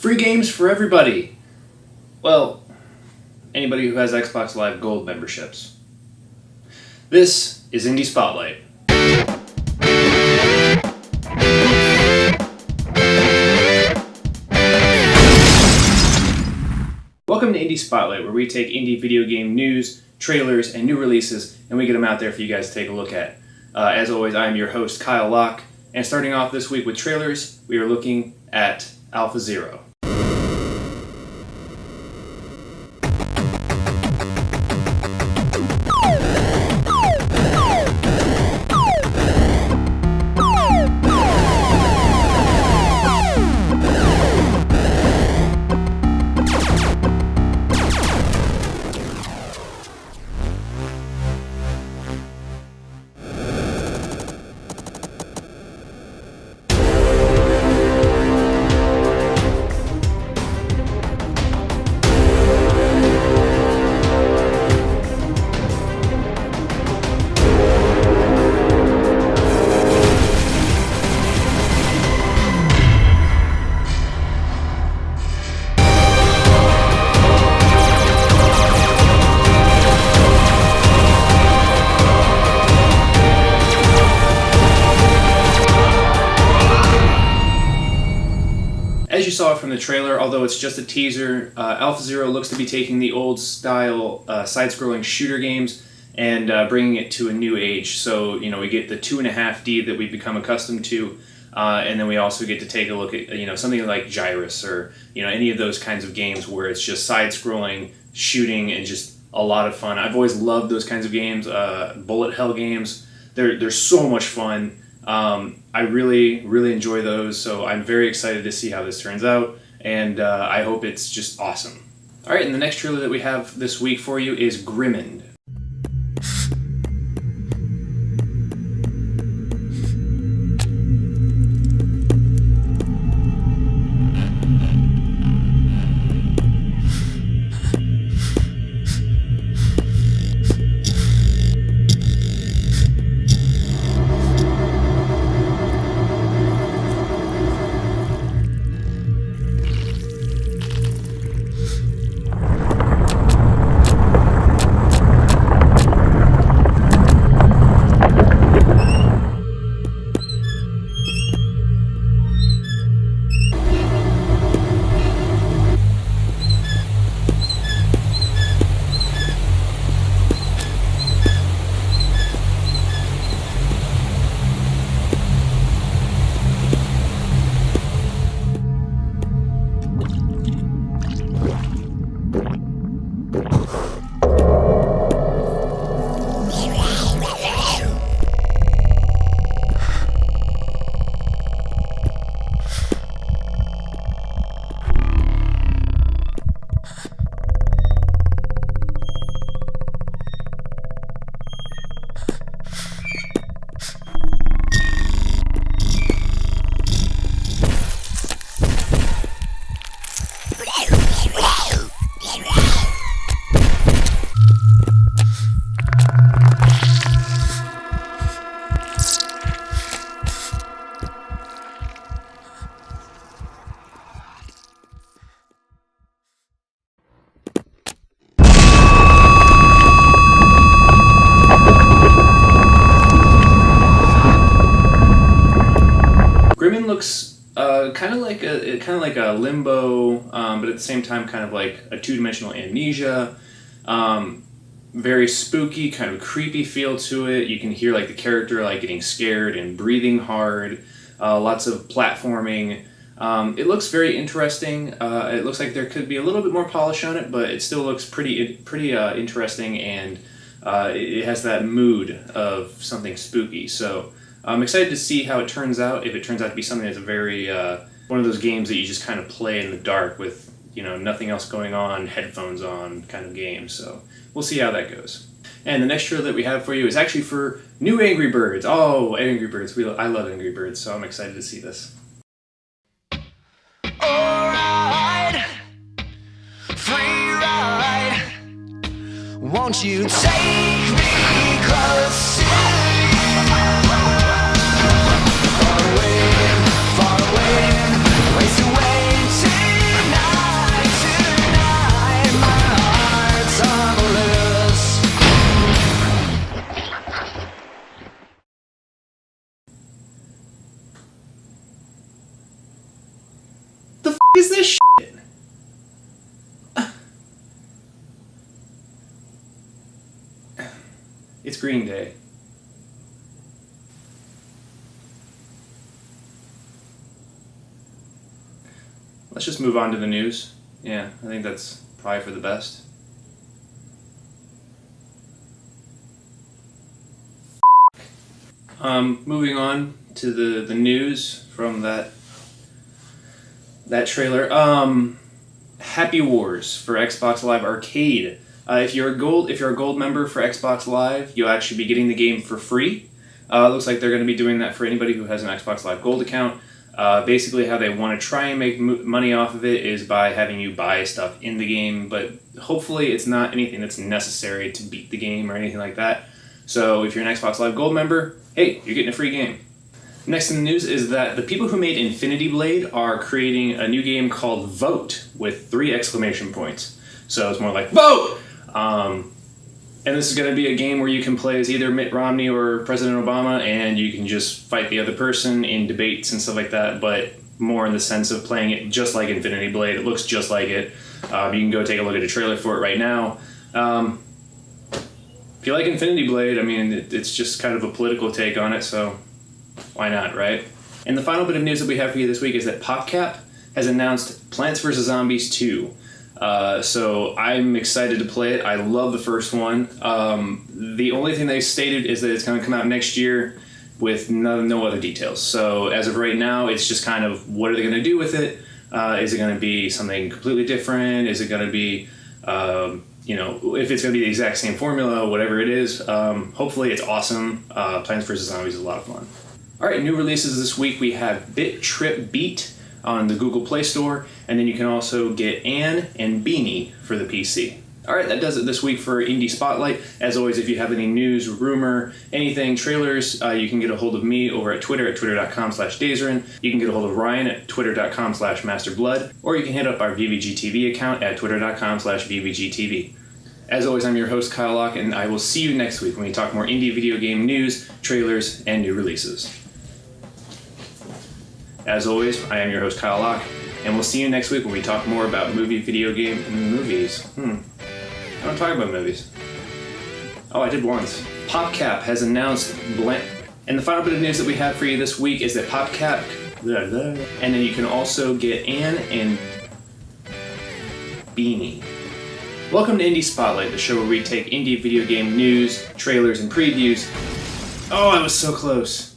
Free games for everybody. Well, anybody who has Xbox Live Gold memberships. This is Indie Spotlight. Welcome to Indie Spotlight, where we take indie video game news, trailers, and new releases, and we get them out there for you guys to take a look at. As always, I am your host, Kyle Locke, and starting off this week with trailers, we are looking at Alpha Zero. As you saw from the trailer, although it's just a teaser, Alpha Zero looks to be taking the old style side-scrolling shooter games and bringing it to a new age. So, we get the 2.5D that we've become accustomed to, and then we also get to take a look at, something like Gyrus or, any of those kinds of games where it's just side-scrolling, shooting, and just a lot of fun. I've always loved those kinds of games, bullet hell games. They're so much fun. I really, really enjoy those, so I'm very excited to see how this turns out, and I hope it's just awesome. Alright, and the next trailer that we have this week for you is Grimind. Grimind looks kind of like a Limbo, but at the same time kind of like a two-dimensional Amnesia. Very spooky, kind of creepy feel to it. You can hear like the character like getting scared and breathing hard. Lots of platforming. It looks very interesting. It looks like there could be a little bit more polish on it, but it still looks pretty interesting, and it has that mood of something spooky. So I'm excited to see how it turns out. If it turns out to be something that's a very one of those games that you just kind of play in the dark with nothing else going on, headphones on kind of game. So we'll see how that goes. And the next trailer that we have for you is actually for new Angry Birds. Oh, Angry Birds! I love Angry Birds, so I'm excited to see this. Alright, free ride. Won't you take me close to you? Far away, ways away to is this shit? It's Green Day. Let's just move on to the news. Yeah, I think that's probably for the best. Moving on to the news from that trailer. Happy Wars for Xbox Live Arcade. If you're a gold member for Xbox Live, you'll actually be getting the game for free. It looks like they're going to be doing that for anybody who has an Xbox Live Gold account. Basically, how they want to try and make money off of it is by having you buy stuff in the game, but hopefully it's not anything that's necessary to beat the game or anything like that. So if you're an Xbox Live Gold member, hey, you're getting a free game. Next in the news is that the people who made Infinity Blade are creating a new game called Vote with 3 exclamation points. So it's more like, vote! And this is going to be a game where you can play as either Mitt Romney or President Obama, and you can just fight the other person in debates and stuff like that, but more in the sense of playing it just like Infinity Blade. It looks just like it. You can go take a look at a trailer for it right now. If you like Infinity Blade, I mean, it's just kind of a political take on it, so why not, right? And the final bit of news that we have for you this week is that PopCap has announced Plants vs. Zombies 2. So I'm excited to play it. I love the first one. The only thing they stated is that it's going to come out next year with no other details. So as of right now, it's just kind of what are they going to do with it? Is it going to be something completely different? Is it going to be, if it's going to be the exact same formula, whatever it is, hopefully it's awesome. Plants vs. Zombies is a lot of fun. All right, new releases this week. We have Bit Trip Beat on the Google Play Store, and then you can also get Anne and Beanie for the PC. All right, that does it this week for Indie Spotlight. As always, if you have any news, rumor, anything, trailers, you can get a hold of me over at Twitter at twitter.com/Dazerin. You can get a hold of Ryan at twitter.com/MasterBlood, or you can hit up our VVGTV account at twitter.com/VVGTV. As always, I'm your host, Kyle Locke, and I will see you next week when we talk more indie video game news, trailers, and new releases. As always, I am your host, Kyle Locke, and we'll see you next week when we talk more about video game movies. I don't talk about movies. Oh, I did once. PopCap has announced and the final bit of news that we have for you this week is that PopCap, and then you can also get Anne and Beanie. Welcome to Indie Spotlight, the show where we take indie video game news, trailers, and previews. Oh, I was so close.